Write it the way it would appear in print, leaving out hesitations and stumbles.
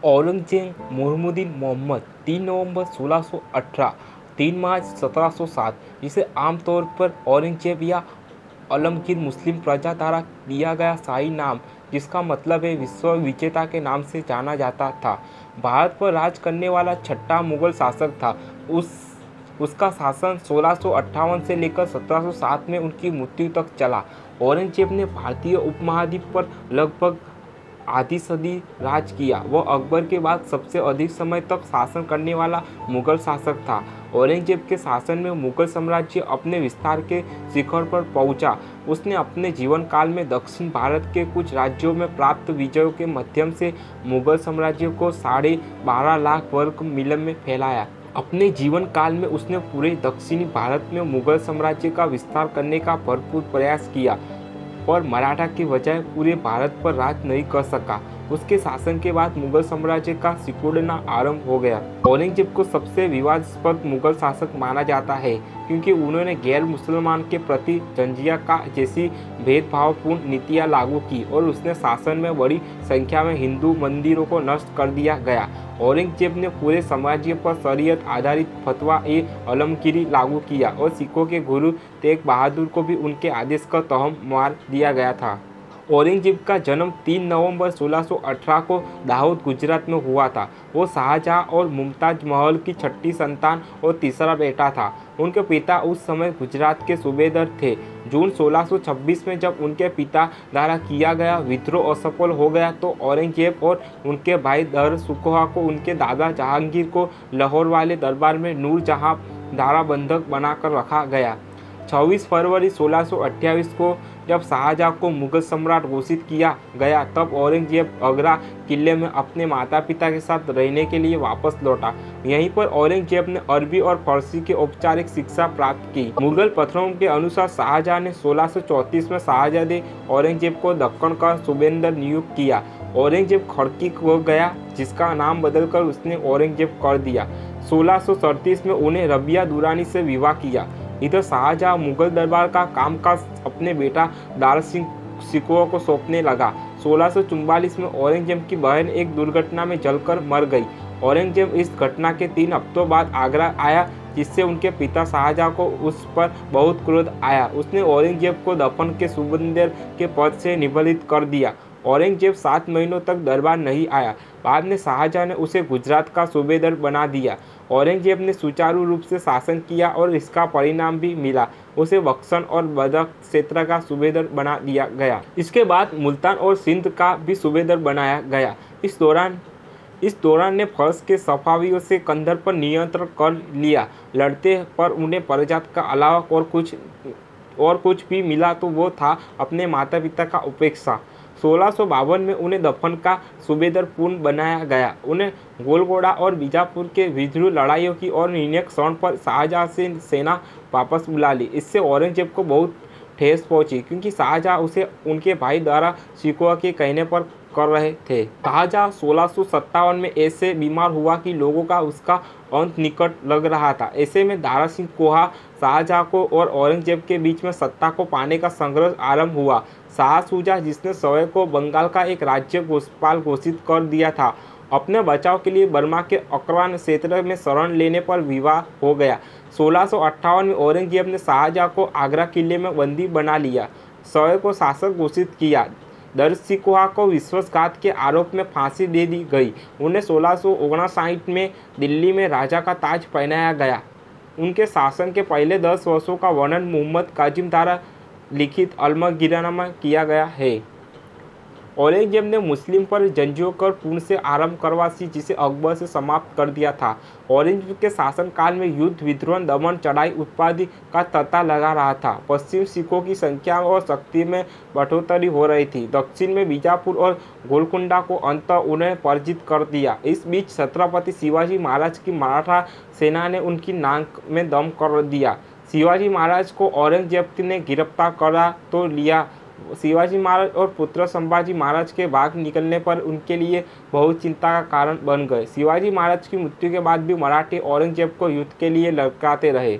औरंगजेब मुहम्मदीन मोहम्मद 3 नवंबर 1618, 3 मार्च 1707, जिसे आमतौर पर औरंगजेब या आलमगीर मुस्लिम प्रजा द्वारा दिया गया शाही नाम, जिसका मतलब है विश्व विजेता, के नाम से जाना जाता था, भारत पर राज करने वाला छठा मुगल शासक था। उसका शासन 1658 से लेकर 1707 में उनकी मृत्यु तक चला। औरंगजेब ने भारतीय उपमहाद्वीप पर लगभग आधी सदी राज किया। वह अकबर के बाद सबसे अधिक समय तक शासन करने वाला मुगल शासक था। औरंगजेब के शासन में मुगल साम्राज्य अपने विस्तार के शिखर पर पहुंचा। उसने अपने जीवन काल में दक्षिण भारत के कुछ राज्यों में प्राप्त विजयों के माध्यम से मुगल साम्राज्य को 12.5 लाख वर्ग मील में फैलाया। अपने जीवन काल में उसने पूरे दक्षिणी भारत में मुगल साम्राज्य का विस्तार करने का भरपूर प्रयास किया, और मराठा के बजाय पूरे भारत पर राज नहीं कर सका। उसके शासन के बाद मुगल साम्राज्य का सिकुड़ना आरंभ हो गया। औरंगजेब को सबसे विवादास्पद मुगल शासक माना जाता है, क्योंकि उन्होंने गैर मुसलमान के प्रति जजिया का जैसी भेदभावपूर्ण नीतियां लागू की, और उसने शासन में बड़ी संख्या में हिंदू मंदिरों को नष्ट कर दिया गया। औरंगजेब ने पूरे साम्राज्य पर शरीयत आधारित फतवा ए आलमगीरी लागू किया, और सिखों के गुरु तेग बहादुर को भी उनके आदेश का तहम मार दिया गया था। औरंगजेब का जन्म 3 नवंबर 1618 को दाहोद, गुजरात में हुआ था। वो शाहजहां और मुमताज महल की छठी संतान और तीसरा बेटा था। उनके पिता उस समय गुजरात के सूबेदार थे। जून 1626 में जब उनके पिता द्वारा किया गया विद्रोह असफल हो गया, तो औरंगजेब और उनके भाई दर सुकोहा को उनके दादा जहांगीर को लाहौर वाले दरबार में नूरजहां द्वारा बंधक बनाकर रखा गया। 26 फरवरी 1628 को जब शाहजहां को मुगल सम्राट घोषित किया गया, तब औरंगजेब आगरा किले में अपने माता पिता के साथ रहने के लिए वापस लौटा। यहीं पर औरंगजेब ने अरबी और फारसी की औपचारिक शिक्षा प्राप्त की। मुगल पत्रों के अनुसार शाहजहां ने 1634 में शाहजादे औरंगजेब को दक्कन का सूबेदार नियुक्त किया। औरंगजेब खड़की हो गया, जिसका नाम बदलकर उसने औरंगजेब कर दिया। 1637 में उन्हें रबिया दुरानी से विवाह किया। इधर शाहजहां मुगल दरबार का कामकाज अपने बेटा दारा सिंह शिकोह को सौंपने लगा। 1644 में औरंगजेब की बहन एक दुर्घटना में जलकर मर गई। औरंगजेब इस घटना के 3 हफ्तों बाद आगरा आया, जिससे उनके पिता शाहजहां को उस पर बहुत क्रोध आया। उसने औरंगजेब को दक्कन के सूबेदार के पद से निलंबित कर दिया। औरंगजेब 7 महीनों तक दरबार नहीं आया। बाद में शाहजहां ने उसे गुजरात का सूबेदार बना दिया। औरंगजेब ने सुचारू रूप से शासन किया, और इसका परिणाम भी मिला। उसे बक्सर और बदख क्षेत्र का सूबेदार बना दिया गया। इसके बाद मुल्तान और सिंध का भी सूबेदार बनाया गया। इस दौरान ने फर्स के सफावियों से कंधर पर नियंत्रण कर लिया। लड़ते पर उन्हें प्रजात का अलावा और कुछ भी मिला तो वो था अपने माता पिता का उपेक्षा। 1652 में उन्हें दक्कन का सूबेदार पुनः बनाया गया। उन्हें गोलकोंडा और बीजापुर के विद्रोह लड़ाइयों की और निर्णायक क्षण पर शाहजहां से सेना वापस बुला ली। इससे औरंगजेब को बहुत ठेस पहुंची, क्योंकि शाहजहां उसे उनके भाई दारा शिकोह के कहने पर कर रहे थे। शाहजहां 1657 में ऐसे बीमार हुआ कि लोगों का उसका अंत निकट लग रहा था। ऐसे में दारा सिंह कोहा शाहजहां को और औरंगजेब के बीच में सत्ता को पाने का संघर्ष आरंभ हुआ। शाह शुजा, जिसने स्वयं को बंगाल का एक राज्य गोपाल घोषित कर दिया था, अपने बचाव के लिए बर्मा के अकरान क्षेत्र में शरण लेने पर विवश हो गया। 1658 में औरंगजेब ने शाहजहां को आगरा किले में बंदी बना लिया, स्वयं को शासक घोषित किया। दर सिकोहा को विश्वासघात के आरोप में फांसी दे दी गई। उन्हें 1659 में दिल्ली में राजा का ताज पहनाया गया। उनके शासन के पहले 10 वर्षों का वर्णन मोहम्मद काजिम द्वारा लिखित आलमगीरनामा किया गया है। औरंगजेब ने मुस्लिम पर जंजियों कर पूर्ण से आरंभ करवासी, जिसे अकबर से समाप्त कर दिया था। औरंगजेब के शासनकाल में युद्ध, विद्रोह, दमन, चढ़ाई उत्पादि का तांता लगा रहा था। पश्चिम सिखों की संख्या और शक्ति में बढ़ोतरी हो रही थी। दक्षिण में बीजापुर और गोलकुंडा को अंततः उन्हें पराजित कर दिया। इस बीच छत्रपति शिवाजी महाराज की मराठा सेना ने उनकी नाक में दम कर दिया। शिवाजी महाराज को औरंगजेब ने गिरफ्तार करा तो लिया। शिवाजी महाराज और पुत्र संभाजी महाराज के भाग निकलने पर उनके लिए बहुत चिंता का कारण बन गए। शिवाजी महाराज की मृत्यु के बाद भी मराठी औरंगजेब को युद्ध के लिए ललकारते रहे।